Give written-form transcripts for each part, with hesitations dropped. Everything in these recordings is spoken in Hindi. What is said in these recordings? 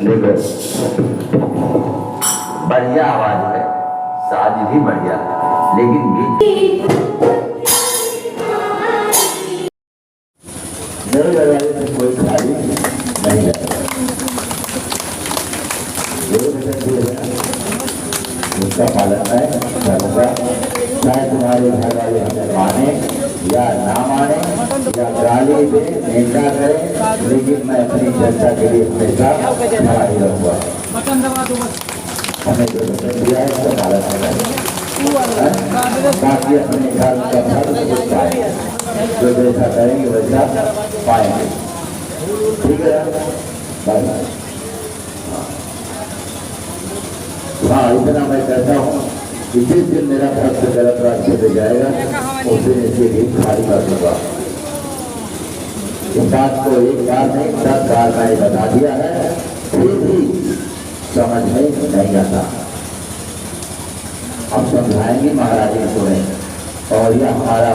देखो बढ़िया आवाज है, साज भी बढ़िया है, लेकिन मेरे लगाने से कोई खाली नहीं है। उसका पालन मैं करूँगा, चाहे तुम्हारे घर वाले हमें माने या ना माने या गाली दे निंदा करे, लेकिन मैं अपनी जनता के लिए हमेशा खड़ा ही रहूँगा। हमें जो वचन दिया है उसका पालन करेंगे, बाकी अपने घर का फल खुद पाएंगे, जो जैसा करेंगे वैसा पाएंगे। ठीक है भाई? हाँ, इतना मैं कहता हूँ कि जिस दिन मेरा भक्त गलत रास्ते पे जाएगा उस दिन इसके भी खाली कर दूंगा। इस बात को एक बार नहीं 10 बार मैंने बता दिया है, फिर भी समझ में नहीं आता। हम समझाएंगे महाराज को नहीं, और यह हमारा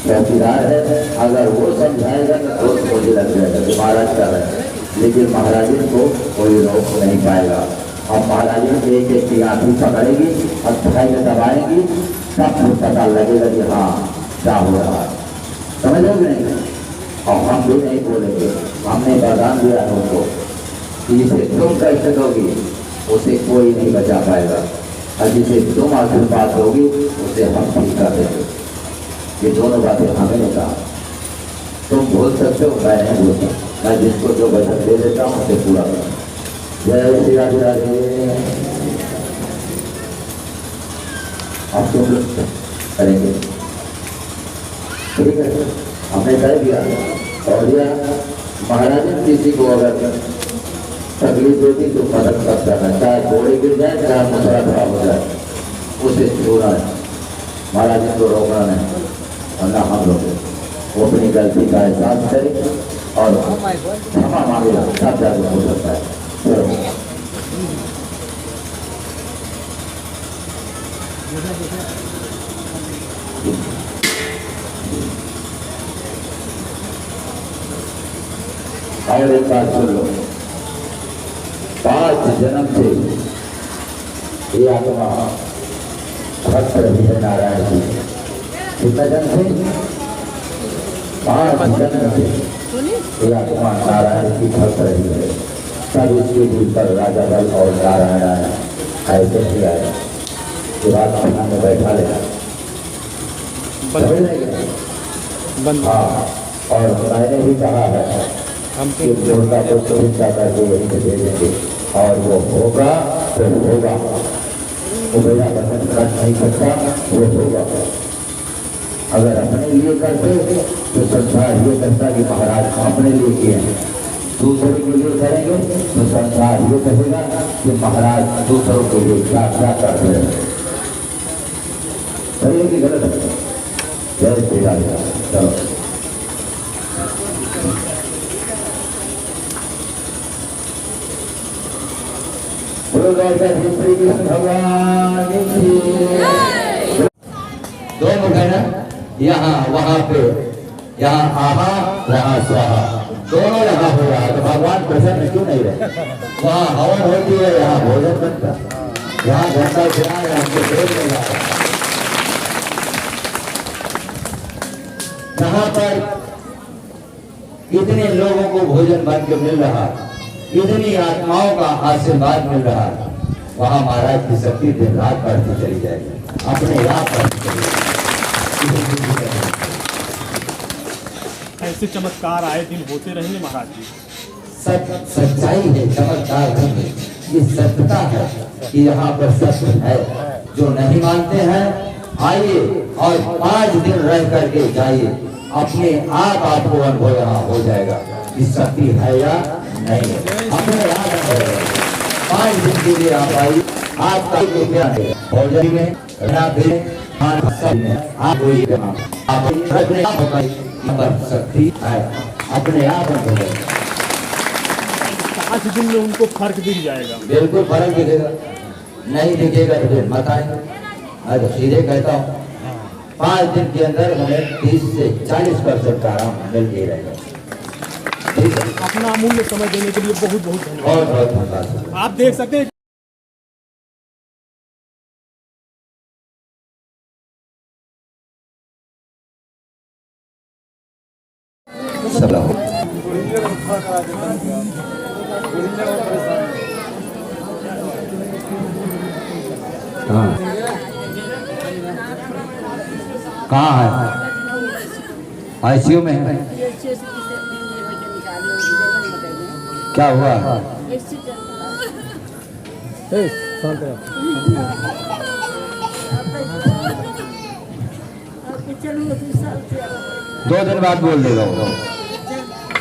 चौकीदार है, अगर वो समझाएगा तो मुझे लग जाएगा कि महाराज कर रहे हैं, लेकिन महाराज को कोई रोक नहीं पाएगा। अब महाराज एक एक की आंखी पकड़ेगी और थाई में दबाएंगी, तब फिर पता लगेगा कि हाँ क्या हो रहा है। समझ लो नहीं? और हम भी नहीं बोलेंगे, हमने वरदान दिया है उनको कि जिसे तुम कैसे दोगी उसे कोई नहीं बचा पाएगा, और जिसे तुम आशीर्वाद दोगी उसे हम ठीक कर देंगे। ये दोनों बातें हमें कहा। तुम बोल सकते हो, मैं नहीं बोलता, मैं जिसको जो वचन दे देता हूँ उसे पूरा करूँ। जय श्री राधे राधे। आप तुम लोग करेंगे, ठीक है? हमने कह दिया। और यह महाराज किसी को अगर तकलीफ देती तो मदद कर सकता है, चाहे घोड़े गिर जाए चाहे मुसरा खराब हो जाए, उसे छूना है, महाराज को रोकना नहीं, और ना हम लोग वो अपनी गलती का एहसास करें और क्षमा मांगेगा, सब जाकर हो सकता है। और एक बात सुन लो, 5 जन्म से ये आत्मा भक्त रही है नारायण जी। कितना जन्म से? 5 जन्म से ये आत्मा नारायण की भक्त रही है। तब इसके भीतर राजा बल और नारायण आया, ऐसे ही आया कि बात खाना में बैठा लेगा। हाँ, और मैंने भी कहा है कि मुर्गा को चिंता करके वहीं से दे देंगे, और वो होगा तो होगा, वो मेरा वचन खर्च नहीं करता, वो होगा। अगर अपने लिए करते तो संसार ये करता कि महाराज अपने लिए किए हैं, दूसरों के लिए करेंगे तो संसार ये कहेगा कि महाराज दूसरों के लिए क्या क्या करते हैं। सही है कि गलत है? जय श्री राधे। चलो श्री कृष्ण भगवान की। दोनों है ना, यहाँ वहाँ पे, यहाँ आहा वहाँ स्वाहा, दोनों यहाँ हो रहा है, तो भगवान प्रसन्न क्यों नहीं रहे? वहाँ हवन होती है, यहाँ भोजन बनता, यहाँ घंटा सुना, यहाँ से पेट में जा रहा। यहाँ पर इतने लोगों को भोजन बन के मिल रहा, इतनी आत्माओं का आशीर्वाद मिल रहा, वहाँ महाराज की शक्ति दिन रात बढ़ती चली जाएगी, अपने आप बढ़ती चली जाएगी। ऐसे चमत्कार आए दिन होते रहेंगे महाराज जी। सच्चाई है, चमत्कार नहीं है, ये सत्यता है कि यहाँ पर सत्य है। जो नहीं मानते हैं आइए और 5 दिन रह करके जाइए, अपने आप आपको अनुभव यहाँ हो जाएगा कि शक्ति है या नहीं है। अपने आप 5 दिन के लिए आप आइए, आपका क्या है भोजन में शक्ति है, अपने आप 5 दिन में उनको फर्क दिख जाएगा। बिल्कुल फर्क दिखेगा। नहीं दिखेगा तो फिर मत आए। मैं तो सीधे कहता हूँ 5 दिन के अंदर हमें 30 से 40% का आराम मिल ही रहेगा। ठीक है, अपना अमूल्य समय देने के लिए बहुत बहुत धन्यवाद। बहुत बहुत धन्यवाद। आप देख सकते हैं सब कहाँ है? आईसीयू में है। क्या हुआ? शांत रहो। 2 दिन बाद बोल देगा वो।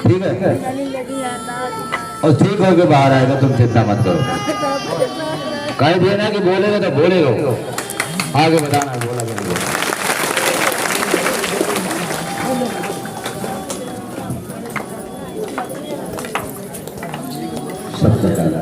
ठीक है, और ठीक होके बाहर आएगा, तुम चिंता मत करो। कहीं देना कि बोलेगा तो बोलेगा, आगे बताना बोला कि नहीं बोला। सबसे पहला